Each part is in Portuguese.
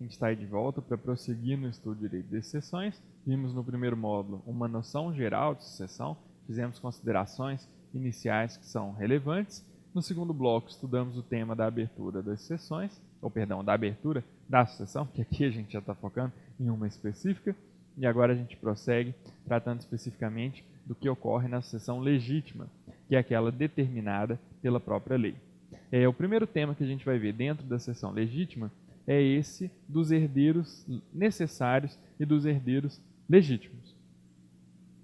gente está aí de volta para prosseguir no estudo de direito de sucessões. Vimos no primeiro módulo uma noção geral de sucessão, fizemos considerações iniciais que são relevantes. No segundo bloco, estudamos o tema da abertura das sucessões, da abertura da sucessão, que aqui a gente já está focando em uma específica. E agora a gente prossegue tratando especificamente do que ocorre na sucessão legítima, que é aquela determinada pela própria lei. O primeiro tema que a gente vai ver dentro da sucessão legítima é esse dos herdeiros necessários e dos herdeiros legítimos.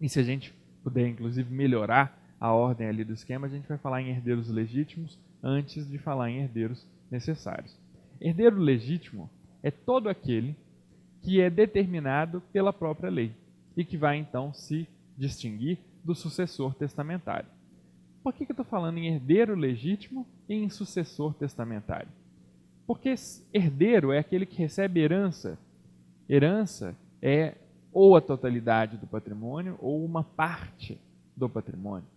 E se a gente puder, inclusive, melhorar a ordem ali do esquema, a gente vai falar em herdeiros legítimos antes de falar em herdeiros necessários. Herdeiro legítimo é todo aquele que é determinado pela própria lei e que vai, então, se distinguir do sucessor testamentário. Por que eu estou falando em herdeiro legítimo e em sucessor testamentário? Porque herdeiro é aquele que recebe herança. Herança é ou a totalidade do patrimônio ou uma parte do patrimônio.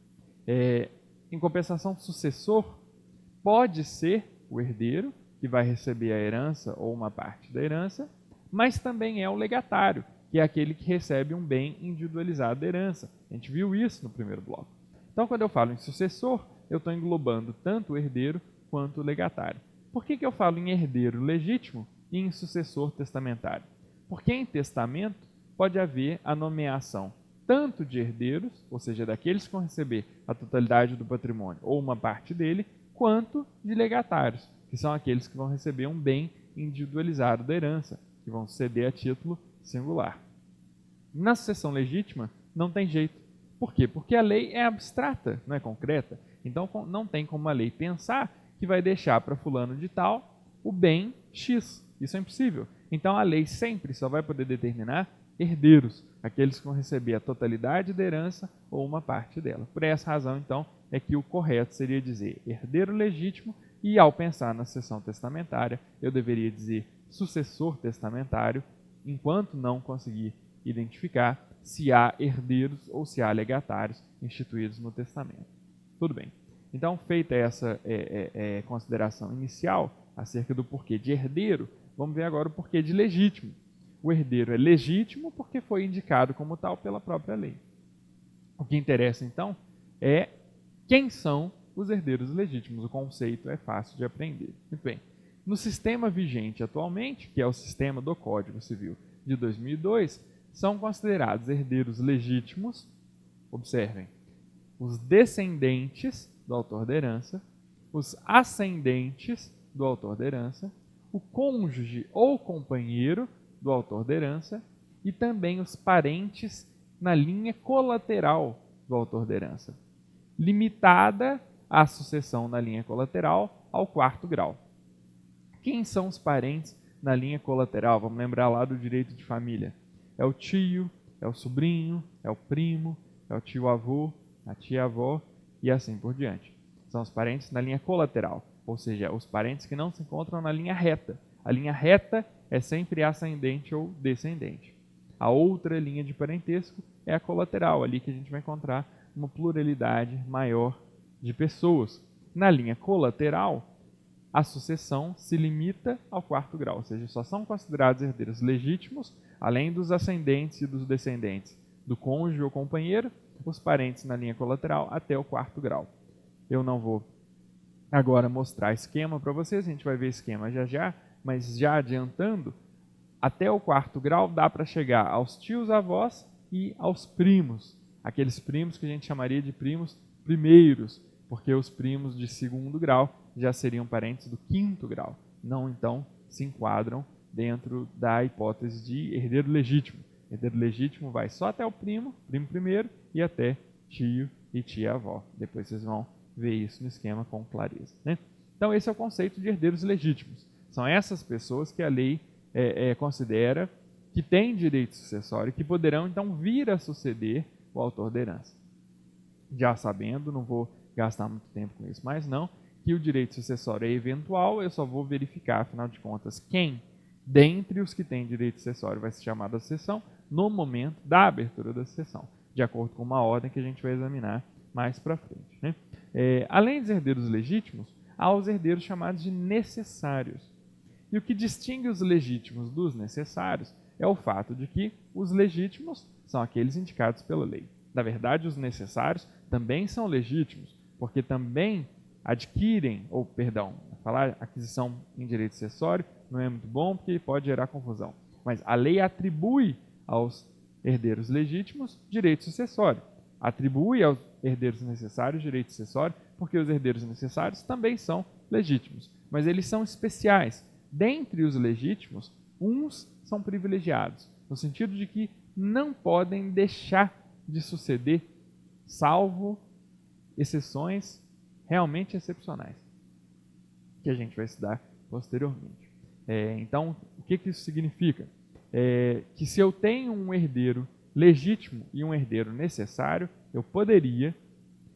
Em compensação, sucessor pode ser o herdeiro, que vai receber a herança ou uma parte da herança, mas também é o legatário, que é aquele que recebe um bem individualizado da herança. A gente viu isso no primeiro bloco. Então, quando eu falo em sucessor, eu estou englobando tanto o herdeiro quanto o legatário. Por que eu falo em herdeiro legítimo e em sucessor testamentário? Porque em testamento pode haver a nomeação tanto de herdeiros, ou seja, daqueles que vão receber a totalidade do patrimônio ou uma parte dele, quanto de legatários, que são aqueles que vão receber um bem individualizado da herança, que vão ceder a título singular. Na sucessão legítima, não tem jeito. Por quê? Porque a lei é abstrata, não é concreta. Então, não tem como a lei pensar que vai deixar para fulano de tal o bem X. Isso é impossível. Então, a lei sempre só vai poder determinar herdeiros, aqueles que vão receber a totalidade da herança ou uma parte dela. Por essa razão, então, é que o correto seria dizer herdeiro legítimo e, ao pensar na sucessão testamentária, eu deveria dizer sucessor testamentário, enquanto não conseguir identificar se há herdeiros ou se há legatários instituídos no testamento. Tudo bem. Então, feita essa consideração inicial acerca do porquê de herdeiro, vamos ver agora o porquê de legítimo. O herdeiro é legítimo porque foi indicado como tal pela própria lei. O que interessa, então, é quem são os herdeiros legítimos. O conceito é fácil de aprender. Muito bem. No sistema vigente atualmente, que é o sistema do Código Civil de 2002, são considerados herdeiros legítimos, observem, os descendentes do autor da herança, os ascendentes do autor da herança, o cônjuge ou companheiro do autor da herança e também os parentes na linha colateral do autor da herança, limitada a sucessão na linha colateral ao 4º grau. Quem são os parentes na linha colateral? Vamos lembrar lá do direito de família. É o tio, é o sobrinho, é o primo, é o tio-avô, a tia-avó e assim por diante. São os parentes na linha colateral, ou seja, os parentes que não se encontram na linha reta. A linha reta é sempre ascendente ou descendente. A outra linha de parentesco é a colateral, ali que a gente vai encontrar uma pluralidade maior de pessoas. Na linha colateral, a sucessão se limita ao 4º grau, ou seja, só são considerados herdeiros legítimos, além dos ascendentes e dos descendentes do cônjuge ou companheiro, os parentes na linha colateral até o 4º grau. Eu não vou agora mostrar esquema para vocês, a gente vai ver esquema já já, mas já adiantando, até o 4º grau dá para chegar aos tios-avós e aos primos, aqueles primos que a gente chamaria de primos primeiros, porque os primos de 2º grau já seriam parentes do 5º grau, não então se enquadram dentro da hipótese de herdeiro legítimo. Herdeiro legítimo vai só até o primo primeiro, e até tio e tia-avó. Depois vocês vão ver isso no esquema com clareza, né? Então esse é o conceito de herdeiros legítimos. São essas pessoas que a lei considera que têm direito sucessório e que poderão então vir a suceder o autor da herança. Já sabendo, não vou gastar muito tempo com isso, mas não, que o direito sucessório é eventual, eu só vou verificar, afinal de contas, quem dentre os que têm direito sucessório vai ser chamado à sucessão no momento da abertura da sucessão, de acordo com uma ordem que a gente vai examinar mais para frente, né? Além dos herdeiros legítimos, há os herdeiros chamados de necessários. E o que distingue os legítimos dos necessários é o fato de que os legítimos são aqueles indicados pela lei. Na verdade, os necessários também são legítimos, porque também adquirem, ou perdão, falar aquisição em direito acessório não é muito bom porque pode gerar confusão. Mas a lei atribui aos herdeiros legítimos direito sucessório. Atribui aos herdeiros necessários direito sucessório, porque os herdeiros necessários também são legítimos. Mas eles são especiais. Dentre os legítimos, uns são privilegiados, no sentido de que não podem deixar de suceder, salvo exceções realmente excepcionais, que a gente vai estudar posteriormente. Então, o que isso significa? Que se eu tenho um herdeiro legítimo e um herdeiro necessário, eu poderia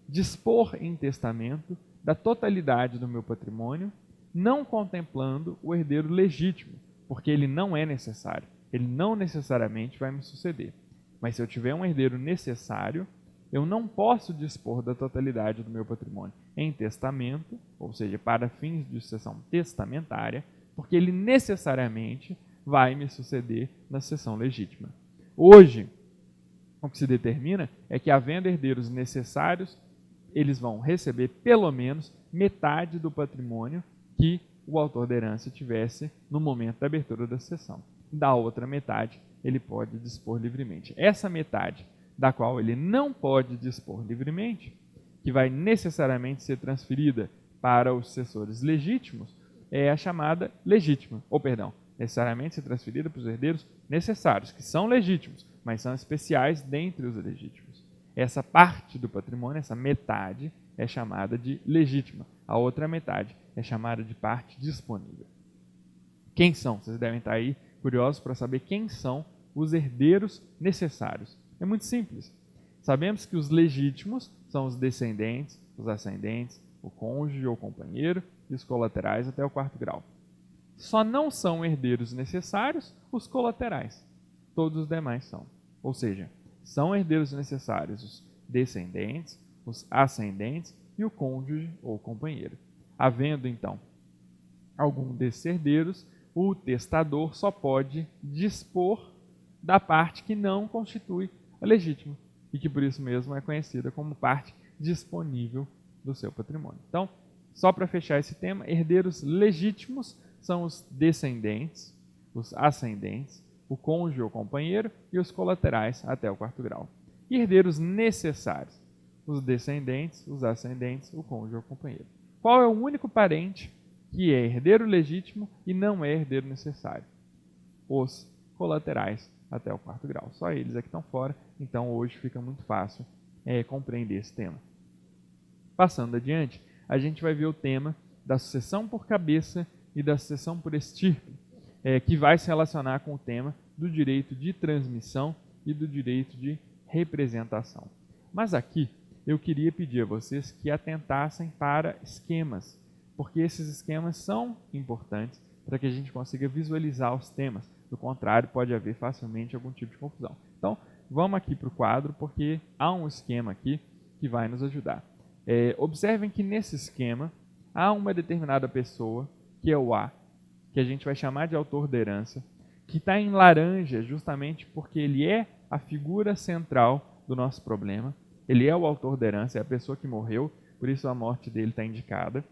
dispor em testamento da totalidade do meu patrimônio, não contemplando o herdeiro legítimo, porque ele não é necessário, ele não necessariamente vai me suceder. Mas se eu tiver um herdeiro necessário, eu não posso dispor da totalidade do meu patrimônio em testamento, ou seja, para fins de sucessão testamentária, porque ele necessariamente vai me suceder na sucessão legítima. Hoje, o que se determina é que, havendo herdeiros necessários, eles vão receber pelo menos metade do patrimônio que o autor da herança tivesse no momento da abertura da sucessão. Da outra metade, ele pode dispor livremente. Essa metade da qual ele não pode dispor livremente, que vai necessariamente ser transferida para os sucessores legítimos, é a chamada legítima, necessariamente ser transferida para os herdeiros necessários, que são legítimos, mas são especiais dentre os legítimos. Essa parte do patrimônio, essa metade, é chamada de legítima. A outra metade é chamada de parte disponível. Quem são? Vocês devem estar aí curiosos para saber quem são os herdeiros necessários. É muito simples. Sabemos que os legítimos são os descendentes, os ascendentes, o cônjuge ou companheiro e os colaterais até o 4º grau. Só não são herdeiros necessários os colaterais. Todos os demais são. Ou seja, são herdeiros necessários os descendentes, os ascendentes e o cônjuge ou companheiro. Havendo, então, algum desses herdeiros, o testador só pode dispor da parte que não constitui a legítima e que por isso mesmo é conhecida como parte disponível do seu patrimônio. Então, só para fechar esse tema, herdeiros legítimos são os descendentes, os ascendentes, o cônjuge ou companheiro e os colaterais até o 4º grau. E herdeiros necessários, os descendentes, os ascendentes, o cônjuge ou companheiro. Qual é o único parente que é herdeiro legítimo e não é herdeiro necessário? Os colaterais até o 4º grau. Só eles é que estão fora, então hoje fica muito fácil compreender esse tema. Passando adiante, a gente vai ver o tema da sucessão por cabeça e da sucessão por estirpe, que vai se relacionar com o tema do direito de transmissão e do direito de representação. Mas aqui eu queria pedir a vocês que atentassem para esquemas, porque esses esquemas são importantes para que a gente consiga visualizar os temas. Do contrário, pode haver facilmente algum tipo de confusão. Então, vamos aqui para o quadro, porque há um esquema aqui que vai nos ajudar. Observem que nesse esquema há uma determinada pessoa, que é o A, que a gente vai chamar de autor da herança, que está em laranja justamente porque ele é a figura central do nosso problema. Ele é o autor da herança, é a pessoa que morreu, por isso a morte dele está indicada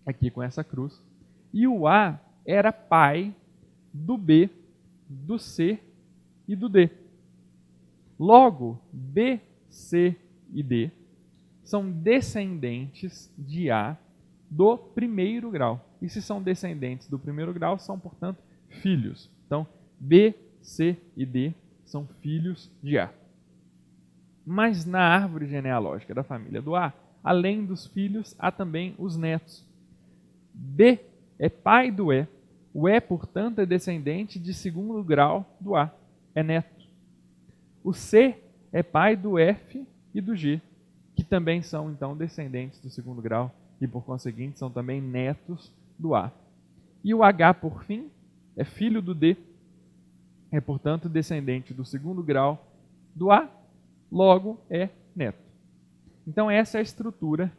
aqui com essa cruz. E o A era pai do B, do C e do D. Logo, B, C e D são descendentes de A do 1º grau. E se são descendentes do 1º grau, são, portanto, filhos. Então, B, C e D são filhos de A. Mas na árvore genealógica da família do A, além dos filhos, há também os netos. B é pai do E. O E, portanto, é descendente de 2º grau do A, é neto. O C é pai do F e do G, que também são, então, descendentes do 2º grau e, por conseguinte, são também netos do A. E o H, por fim, é filho do D, é, portanto, descendente do 2º grau do A, logo é neto. Então, essa é a estrutura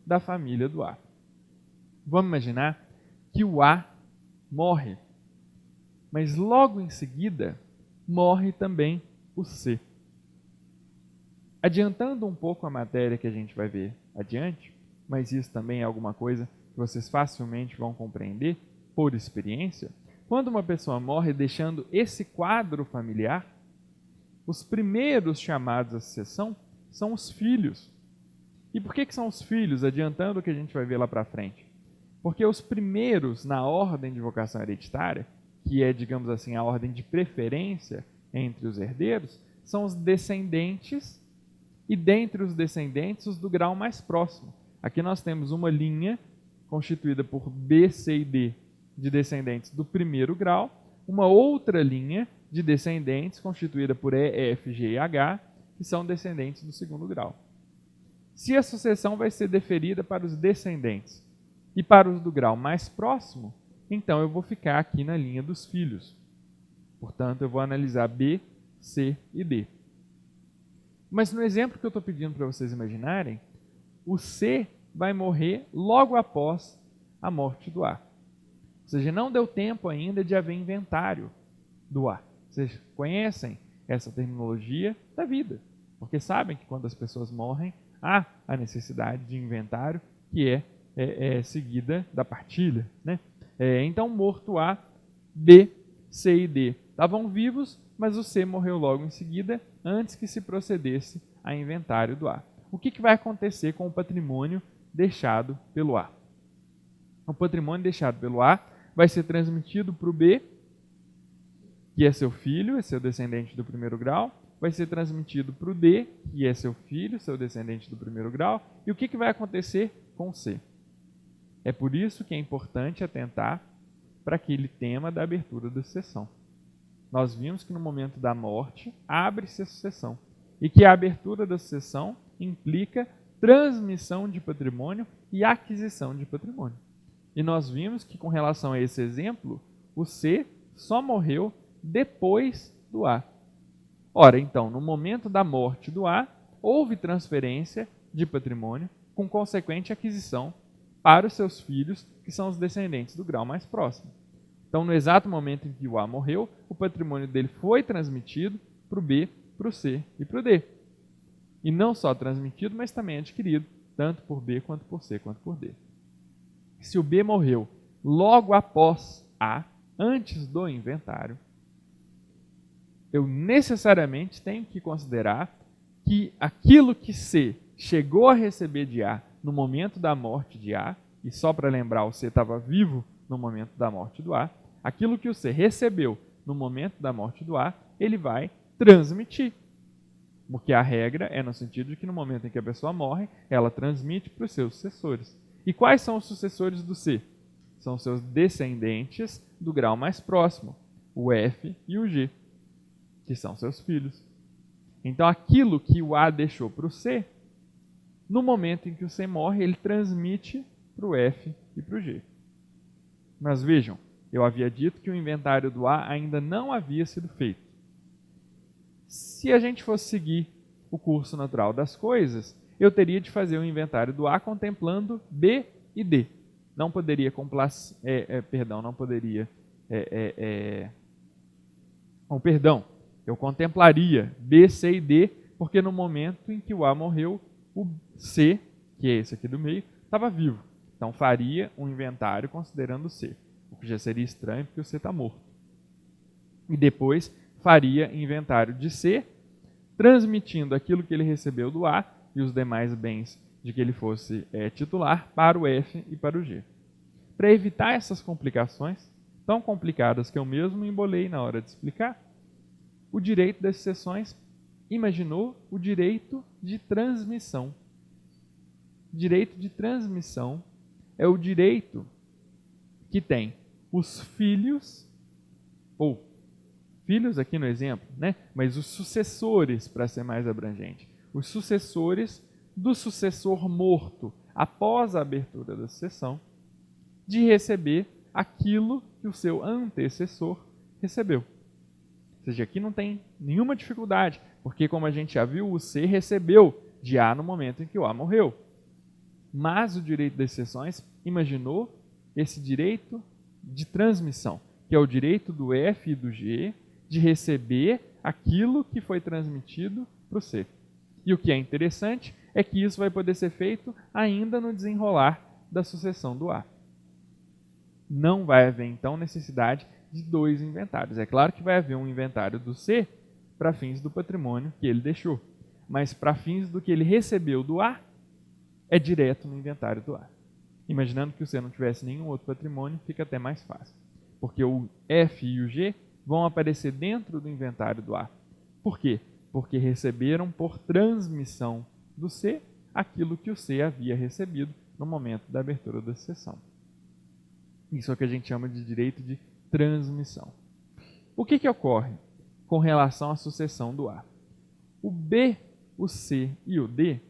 da família do A. Vamos imaginar que o A morre. Mas logo em seguida, morre também o C. Adiantando um pouco a matéria que a gente vai ver adiante, mas isso também é alguma coisa que vocês facilmente vão compreender por experiência, quando uma pessoa morre deixando esse quadro familiar, os primeiros chamados à sucessão são os filhos. E por que são os filhos? Adiantando o que a gente vai ver lá para frente. Porque os primeiros na ordem de vocação hereditária, que é, digamos assim, a ordem de preferência entre os herdeiros, são os descendentes e, dentre os descendentes, os do grau mais próximo. Aqui nós temos uma linha constituída por B, C e D de descendentes do primeiro grau, uma outra linha de descendentes constituída por E, F, G e H, que são descendentes do segundo grau. Se a sucessão vai ser deferida para os descendentes e para os do grau mais próximo, então eu vou ficar aqui na linha dos filhos. Portanto, eu vou analisar B, C e D. Mas no exemplo que eu estou pedindo para vocês imaginarem, o C vai morrer logo após a morte do A. Ou seja, não deu tempo ainda de haver inventário do A. Vocês conhecem essa terminologia da vida, porque sabem que quando as pessoas morrem, há a necessidade de inventário que é seguida da partilha, né? Então, morto A, B, C e D estavam vivos, mas o C morreu logo em seguida, antes que se procedesse a inventário do A. O que vai acontecer com o patrimônio deixado pelo A? O patrimônio deixado pelo A vai ser transmitido para o B, que é seu filho, é seu descendente do primeiro grau, vai ser transmitido para o D, que é seu filho, seu descendente do primeiro grau, e o que vai acontecer com o C? É por isso que é importante atentar para aquele tema da abertura da sucessão. Nós vimos que no momento da morte, abre-se a sucessão, e que a abertura da sucessão implica transmissão de patrimônio e aquisição de patrimônio. E nós vimos que, com relação a esse exemplo, o C só morreu depois do A. Ora, então, no momento da morte do A, houve transferência de patrimônio com consequente aquisição para os seus filhos, que são os descendentes do grau mais próximo. Então, no exato momento em que o A morreu, o patrimônio dele foi transmitido para o B, para o C e para o D. E não só transmitido, mas também adquirido, tanto por B, quanto por C, quanto por D. Se o B morreu logo após A, antes do inventário, eu necessariamente tenho que considerar que aquilo que C chegou a receber de A no momento da morte de A, e só para lembrar, o C estava vivo no momento da morte do A, aquilo que o C recebeu no momento da morte do A, ele vai transmitir. Porque a regra é no sentido de que no momento em que a pessoa morre, ela transmite para os seus sucessores. E quais são os sucessores do C? São seus descendentes do grau mais próximo, o F e o G, que são seus filhos. Então, aquilo que o A deixou para o C, no momento em que o C morre, ele transmite para o F e para o G. Mas vejam, eu havia dito que o inventário do A ainda não havia sido feito. Se a gente fosse seguir o curso natural das coisas, eu teria de fazer o inventário do A contemplando B e D. Não poderia eu contemplaria B, C e D, porque no momento em que o A morreu, o C, que é esse aqui do meio, estava vivo. Então faria um inventário considerando o C, o que já seria estranho porque o C está morto. E depois faria inventário de C, transmitindo aquilo que ele recebeu do A e os demais bens de que ele fosse titular para o F e para o G. Para evitar essas complicações, tão complicadas que eu mesmo embolei na hora de explicar, o direito das sucessões imaginou o direito de transmissão. Direito de transmissão é o direito que tem os filhos, ou filhos aqui no exemplo, né? Mas os sucessores, para ser mais abrangente, os sucessores do sucessor morto após a abertura da sucessão, de receber aquilo que o seu antecessor recebeu. Ou seja, aqui não tem nenhuma dificuldade, porque como a gente já viu, o C recebeu de A no momento em que o A morreu. Mas o direito das sucessões imaginou esse direito de transmissão, que é o direito do F e do G de receber aquilo que foi transmitido para o C. E o que é interessante é que isso vai poder ser feito ainda no desenrolar da sucessão do A. Não vai haver, então, necessidade de 2 inventários. É claro que vai haver um inventário do C para fins do patrimônio que ele deixou, mas para fins do que ele recebeu do A, é direto no inventário do A. Imaginando que o C não tivesse nenhum outro patrimônio, fica até mais fácil, porque o F e o G vão aparecer dentro do inventário do A. Por quê? Porque receberam por transmissão do C aquilo que o C havia recebido no momento da abertura da sucessão. Isso é o que a gente chama de direito de transmissão. O que ocorre com relação à sucessão do A? O B, o C e o D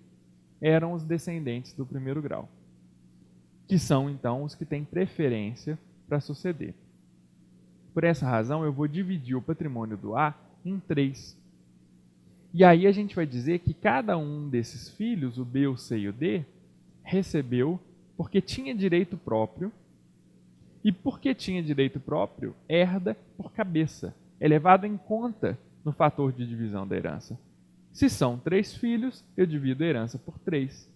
eram os descendentes do primeiro grau, que são, então, os que têm preferência para suceder. Por essa razão, eu vou dividir o patrimônio do A em 3. E aí a gente vai dizer que cada um desses filhos, o B, o C e o D, recebeu porque tinha direito próprio, e porque tinha direito próprio, herda por cabeça. É levado em conta no fator de divisão da herança. Se são 3 filhos, eu divido a herança por 3.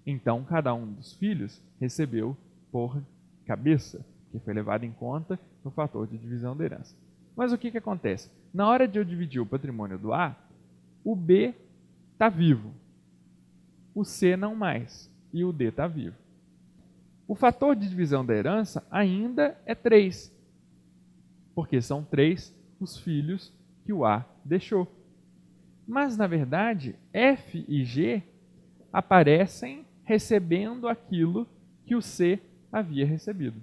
Então, cada um dos filhos recebeu por cabeça, que foi levado em conta no fator de divisão da herança. Mas o que acontece? Na hora de eu dividir o patrimônio do A, o B está vivo, o C não mais, e o D está vivo. O fator de divisão da herança ainda é 3, porque são 3 os filhos que o A deixou. Mas, na verdade, F e G aparecem recebendo aquilo que o C havia recebido.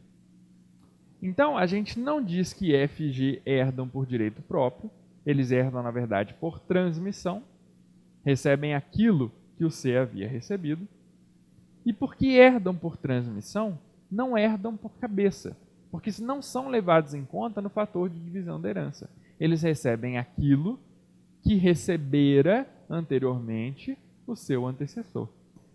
Então, a gente não diz que F e G herdam por direito próprio, eles herdam, na verdade, por transmissão, recebem aquilo que o C havia recebido, e porque herdam por transmissão, não herdam por cabeça, porque não são levados em conta no fator de divisão da herança. Eles recebem aquilo que recebera anteriormente o seu antecessor.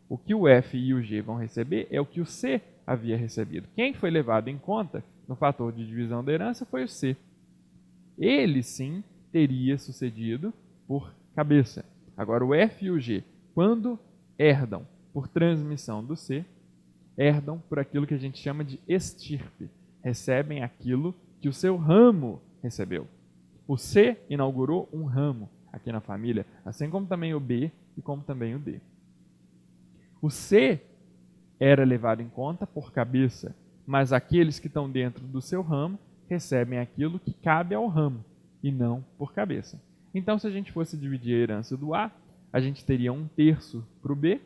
O que o F e o G vão receber é o que o C havia recebido. Quem foi levado em conta no fator de divisão da herança foi o C. Ele sim teria sucedido por cabeça. Agora o F e o G, quando herdam por transmissão do C, herdam por aquilo que a gente chama de estirpe. Recebem aquilo que o seu ramo recebeu. O C inaugurou um ramo aqui na família, assim como também o B e como também o D. O C era levado em conta por cabeça, mas aqueles que estão dentro do seu ramo recebem aquilo que cabe ao ramo e não por cabeça. Então, se a gente fosse dividir a herança do A, a gente teria 1/3 para o B,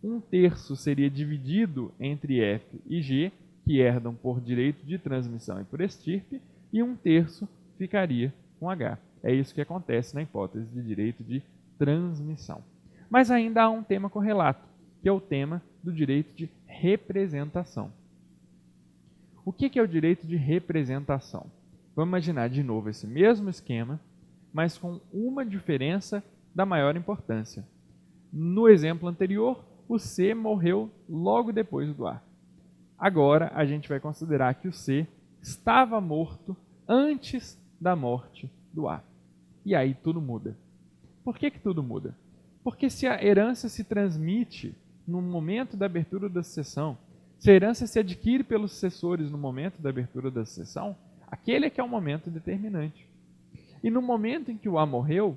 1/3 seria dividido entre F e G, que herdam por direito de transmissão e por estirpe, e 1/3 ficaria com H. É isso que acontece na hipótese de direito de transmissão. Mas ainda há um tema correlato, que é o tema do direito de representação. O que é o direito de representação? Vamos imaginar de novo esse mesmo esquema, mas com uma diferença da maior importância. No exemplo anterior, o C morreu logo depois do A. Agora, a gente vai considerar que o C estava morto antes da morte do A. E aí tudo muda. Por que tudo muda? Porque se a herança se transmite no momento da abertura da sucessão, se a herança se adquire pelos sucessores no momento da abertura da sucessão, aquele é que é o momento determinante. E no momento em que o A morreu,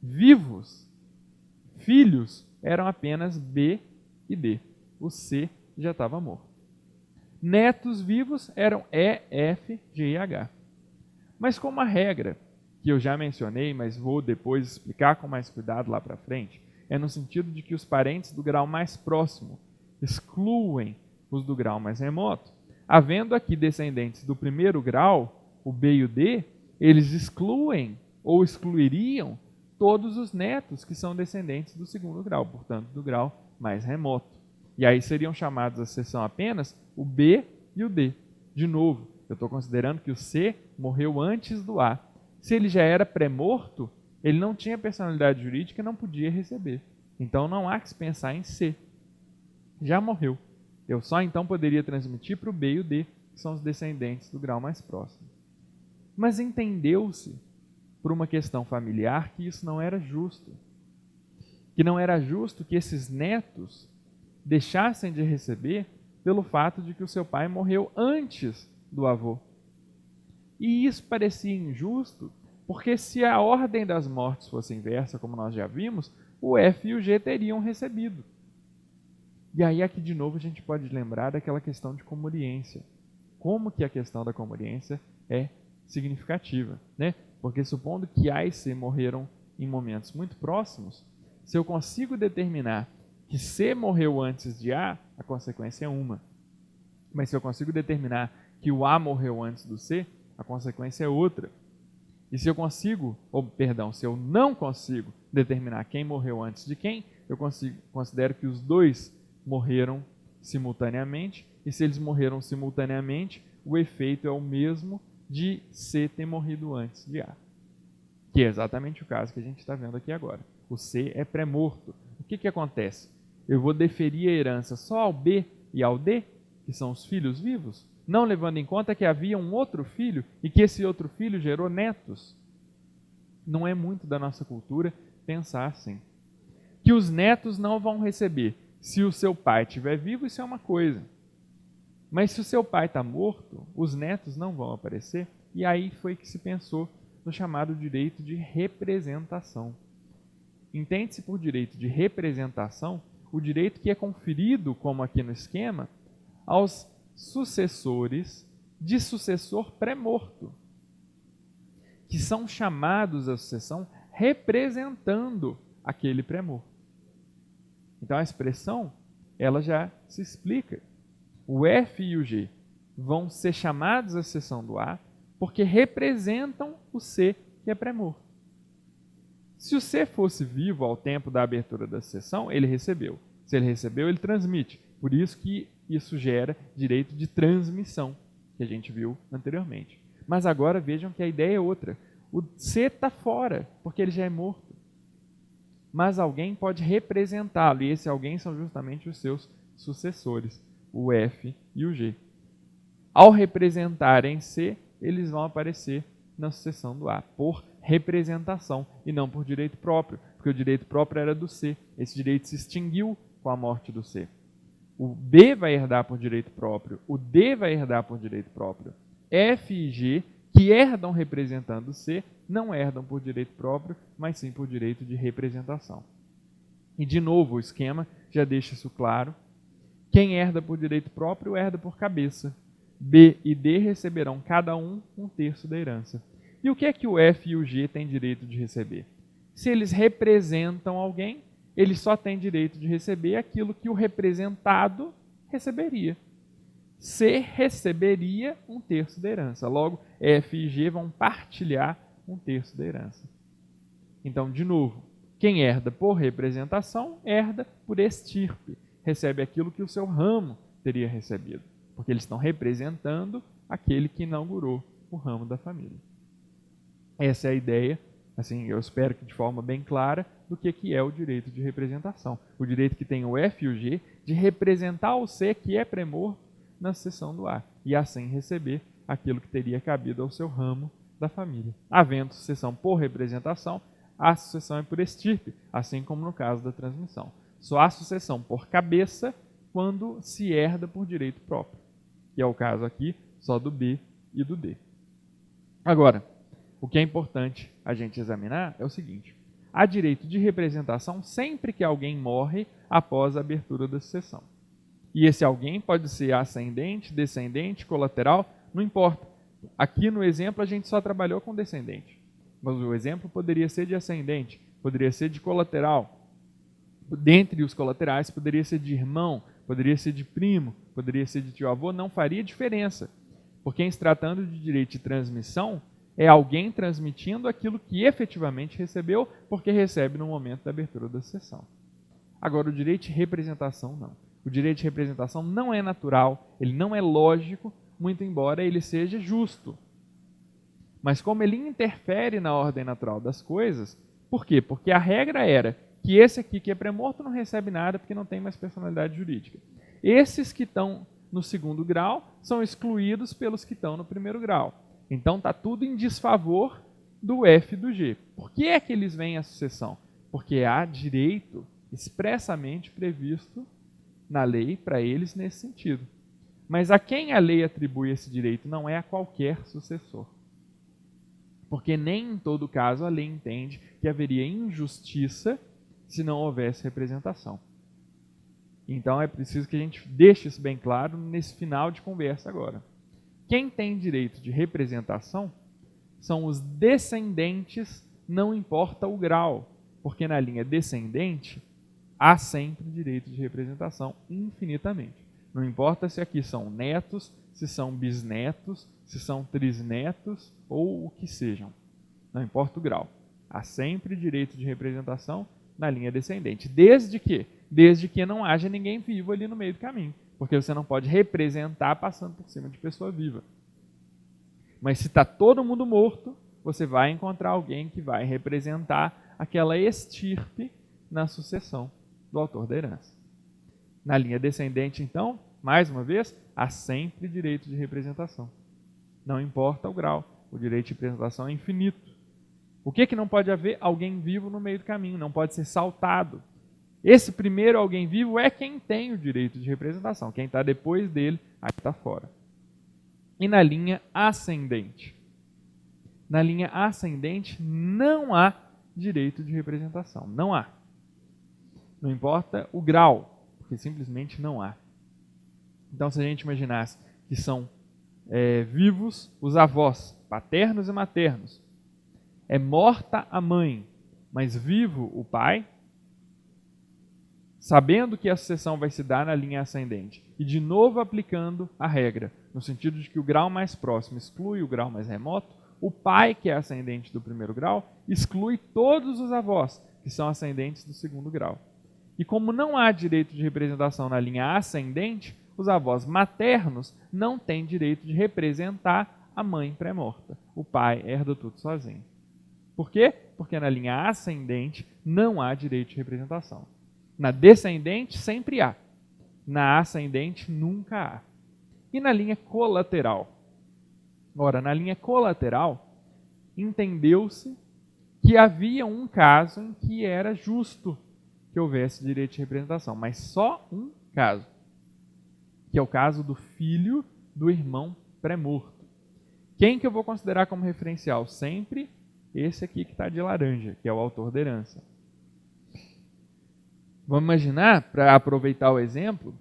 vivos, filhos, eram apenas B e D. O C já estava morto. Netos vivos eram E, F, G e H. Mas como a regra, que eu já mencionei, mas vou depois explicar com mais cuidado lá para frente, é no sentido de que os parentes do grau mais próximo excluem os do grau mais remoto. Havendo aqui descendentes do primeiro grau, o B e o D, eles excluem ou excluiriam todos os netos que são descendentes do segundo grau, portanto, do grau mais remoto. E aí seriam chamados a sucessão apenas o B e o D. De novo, eu estou considerando que o C morreu antes do A. Se ele já era pré-morto, ele não tinha personalidade jurídica e não podia receber. Então não há que se pensar em C. Já morreu. Eu só então poderia transmitir para o B e o D, que são os descendentes do grau mais próximo. Mas entendeu-se, por uma questão familiar, que isso não era justo. Que não era justo que esses netos deixassem de receber pelo fato de que o seu pai morreu antes do avô. E isso parecia injusto, porque se a ordem das mortes fosse inversa, como nós já vimos, o F e o G teriam recebido. E aí aqui de novo a gente pode lembrar daquela questão de comuriência. Como que a questão da comuriência é significativa, né? Porque supondo que A e C morreram em momentos muito próximos, se eu consigo determinar que C morreu antes de A, a consequência é uma. Mas se eu consigo determinar que o A morreu antes do C, a consequência é outra. E se eu consigo, se eu não consigo determinar quem morreu antes de quem, eu considero que os dois morreram simultaneamente, e se eles morreram simultaneamente, o efeito é o mesmo de C ter morrido antes de A. Que é exatamente o caso que a gente está vendo aqui agora. O C é pré-morto. O que acontece? Eu vou deferir a herança só ao B e ao D, que são os filhos vivos, não levando em conta que havia um outro filho e que esse outro filho gerou netos. Não é muito da nossa cultura pensar assim. Que os netos não vão receber. Se o seu pai estiver vivo, isso é uma coisa. Mas se o seu pai está morto, os netos não vão aparecer. E aí foi que se pensou no chamado direito de representação. Entende-se por direito de representação o direito que é conferido, como aqui no esquema, aos sucessores de sucessor pré-morto, que são chamados à sucessão representando aquele pré-morto. Então a expressão, ela já se explica. O F e o G vão ser chamados à sucessão do A porque representam o C, que é pré-morto. Se o C fosse vivo ao tempo da abertura da sucessão, ele recebeu. Se ele recebeu, ele transmite. Por isso que isso gera direito de transmissão, que a gente viu anteriormente. Mas agora vejam que a ideia é outra. O C está fora, porque ele já é morto. Mas alguém pode representá-lo, e esse alguém são justamente os seus sucessores, o F e o G. Ao representarem C, eles vão aparecer na sucessão do A, por representação e não por direito próprio, porque o direito próprio era do C. Esse direito se extinguiu com a morte do C. O B vai herdar por direito próprio, o D vai herdar por direito próprio. F e G, que herdam representando o C, não herdam por direito próprio, mas sim por direito de representação. E de novo, o esquema já deixa isso claro. Quem herda por direito próprio, herda por cabeça. B e D receberão cada um terço da herança. E o que é que o F e o G têm direito de receber? Se eles representam alguém, eles só têm direito de receber aquilo que o representado receberia. C receberia terço da herança. Logo, F e G vão partilhar terço da herança. Então, de novo, quem herda por representação, herda por estirpe. Recebe aquilo que o seu ramo teria recebido, porque eles estão representando aquele que inaugurou o ramo da família. Essa é a ideia, assim, eu espero que de forma bem clara, do que é o direito de representação. O direito que tem o F e o G de representar o C, que é pré-morto, na sucessão do A, e assim receber aquilo que teria cabido ao seu ramo da família. Havendo sucessão por representação, a sucessão é por estirpe, assim como no caso da transmissão. Só há sucessão por cabeça quando se herda por direito próprio, que é o caso aqui só do B e do D. Agora, o que é importante a gente examinar é o seguinte: há direito de representação sempre que alguém morre após a abertura da sucessão. E esse alguém pode ser ascendente, descendente, colateral, não importa. Aqui no exemplo a gente só trabalhou com descendente, mas o exemplo poderia ser de ascendente, poderia ser de colateral. Dentre os colaterais poderia ser de irmão, poderia ser de primo, poderia ser de tio-avô, não faria diferença. Porque em se tratando de direito de transmissão, é alguém transmitindo aquilo que efetivamente recebeu, porque recebe no momento da abertura da sucessão. Agora, o direito de representação não. O direito de representação não é natural, ele não é lógico, muito embora ele seja justo. Mas como ele interfere na ordem natural das coisas, por quê? Porque a regra era que esse aqui que é pré-morto não recebe nada porque não tem mais personalidade jurídica. Esses que estão no segundo grau são excluídos pelos que estão no primeiro grau. Então está tudo em desfavor do F e do G. Por que é que eles vêm à sucessão? Porque há direito expressamente previsto na lei para eles nesse sentido. Mas a quem a lei atribui esse direito não é a qualquer sucessor. Porque nem em todo caso a lei entende que haveria injustiça se não houvesse representação. Então é preciso que a gente deixe isso bem claro nesse final de conversa agora. Quem tem direito de representação são os descendentes, não importa o grau, porque na linha descendente há sempre direito de representação infinitamente. Não importa se aqui são netos, se são bisnetos, se são trisnetos ou o que sejam. Não importa o grau. Há sempre direito de representação na linha descendente. Desde que não haja ninguém vivo ali no meio do caminho. Porque você não pode representar passando por cima de pessoa viva. Mas se está todo mundo morto, você vai encontrar alguém que vai representar aquela estirpe na sucessão do autor da herança. Na linha descendente, então, mais uma vez, há sempre direito de representação. Não importa o grau, o direito de representação é infinito. O que não pode haver? Alguém vivo no meio do caminho, não pode ser saltado. Esse primeiro alguém vivo é quem tem o direito de representação. Quem está depois dele, aí está fora. E na linha ascendente? Na linha ascendente não há direito de representação. Não há. Não importa o grau, porque simplesmente não há. Então, se a gente imaginasse que são vivos os avós, paternos e maternos, é morta a mãe, mas vivo o pai, sabendo que a sucessão vai se dar na linha ascendente, e de novo aplicando a regra, no sentido de que o grau mais próximo exclui o grau mais remoto, o pai, que é ascendente do primeiro grau, exclui todos os avós, que são ascendentes do segundo grau. E como não há direito de representação na linha ascendente, os avós maternos não têm direito de representar a mãe pré-morta. O pai herda tudo sozinho. Por quê? Porque na linha ascendente não há direito de representação. Na descendente sempre há. Na ascendente nunca há. E na linha colateral? Ora, na linha colateral, entendeu-se que havia um caso em que era justo que houvesse direito de representação, mas só um caso, que é o caso do filho do irmão pré-morto. Quem que eu vou considerar como referencial? Sempre esse aqui que está de laranja, que é o autor da herança. Vamos imaginar, para aproveitar o exemplo,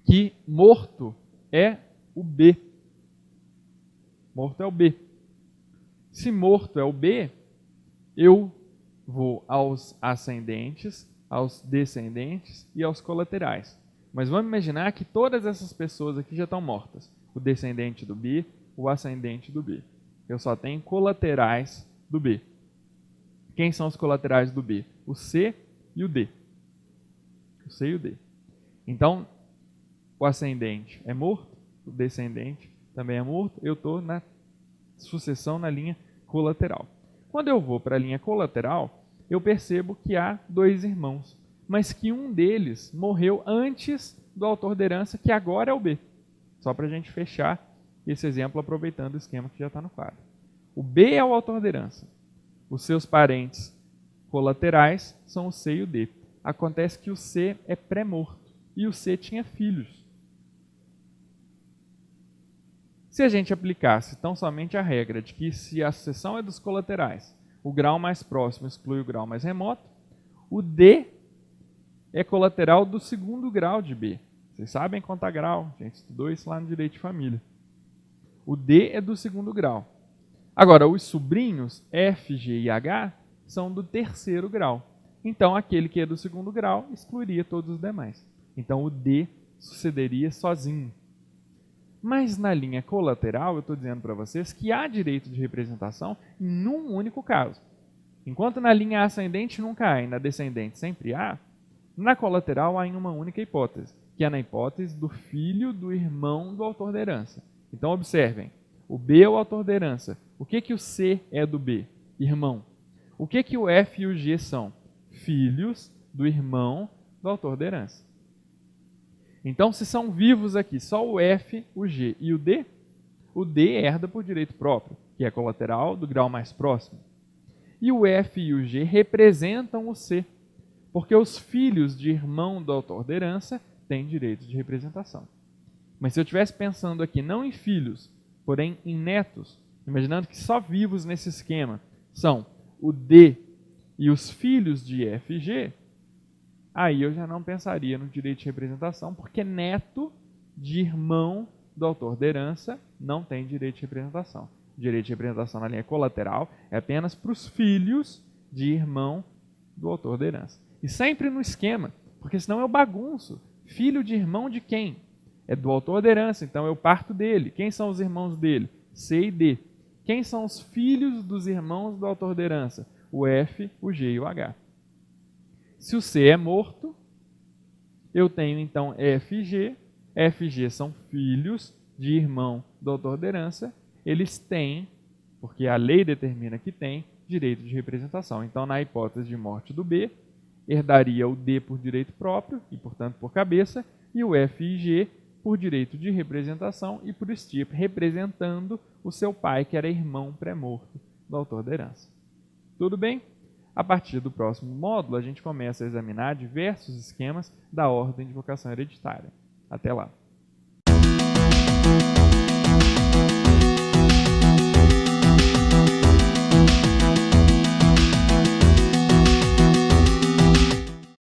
que morto é o B. Morto é o B. Se morto é o B, eu vou aos ascendentes, aos descendentes e aos colaterais. Mas vamos imaginar que todas essas pessoas aqui já estão mortas. O descendente do B, o ascendente do B. Eu só tenho colaterais do B. Quem são os colaterais do B? O C e o D. O C e o D. Então, o ascendente é morto, o descendente também é morto, eu estou na sucessão na linha colateral. Quando eu vou para a linha colateral, eu percebo que há dois irmãos, mas que um deles morreu antes do autor da herança, que agora é o B. Só para a gente fechar esse exemplo aproveitando o esquema que já está no quadro. O B é o autor da herança. Os seus parentes colaterais são o C e o D. Acontece que o C é pré-morto e o C tinha filhos. Se a gente aplicasse tão somente a regra de que se a sucessão é dos colaterais, o grau mais próximo exclui o grau mais remoto, o D é colateral do segundo grau de B. Vocês sabem contar grau, a gente estudou isso lá no direito de família. O D é do segundo grau. Agora, os sobrinhos F, G e H são do terceiro grau. Então, aquele que é do segundo grau excluiria todos os demais. Então, o D sucederia sozinho. Mas na linha colateral, eu estou dizendo para vocês que há direito de representação em um único caso. Enquanto na linha ascendente nunca há e na descendente sempre há, na colateral há em uma única hipótese, que é na hipótese do filho do irmão do autor da herança. Então observem, o B é o autor da herança. O que o C é do B? Irmão. O que o F e o G são? Filhos do irmão do autor da herança. Então, se são vivos aqui só o F, o G e o D herda por direito próprio, que é colateral do grau mais próximo. E o F e o G representam o C, porque os filhos de irmão do autor da herança têm direito de representação. Mas se eu estivesse pensando aqui não em filhos, porém em netos, imaginando que só vivos nesse esquema são o D e os filhos de F e G, aí eu já não pensaria no direito de representação, porque neto de irmão do autor da herança não tem direito de representação. O direito de representação na linha colateral é apenas para os filhos de irmão do autor da herança. E sempre no esquema, porque senão eu bagunço. Filho de irmão de quem? É do autor da herança, então eu parto dele. Quem são os irmãos dele? C e D. Quem são os filhos dos irmãos do autor da herança? O F, o G e o H. Se o C é morto, eu tenho então F e G. F e G são filhos de irmão do autor da herança. Eles têm, porque a lei determina que tem, direito de representação. Então, na hipótese de morte do B, herdaria o D por direito próprio, e portanto por cabeça, e o F e G por direito de representação e por estirpe, representando o seu pai, que era irmão pré-morto do autor da herança. Tudo bem? A partir do próximo módulo, a gente começa a examinar diversos esquemas da ordem de vocação hereditária. Até lá!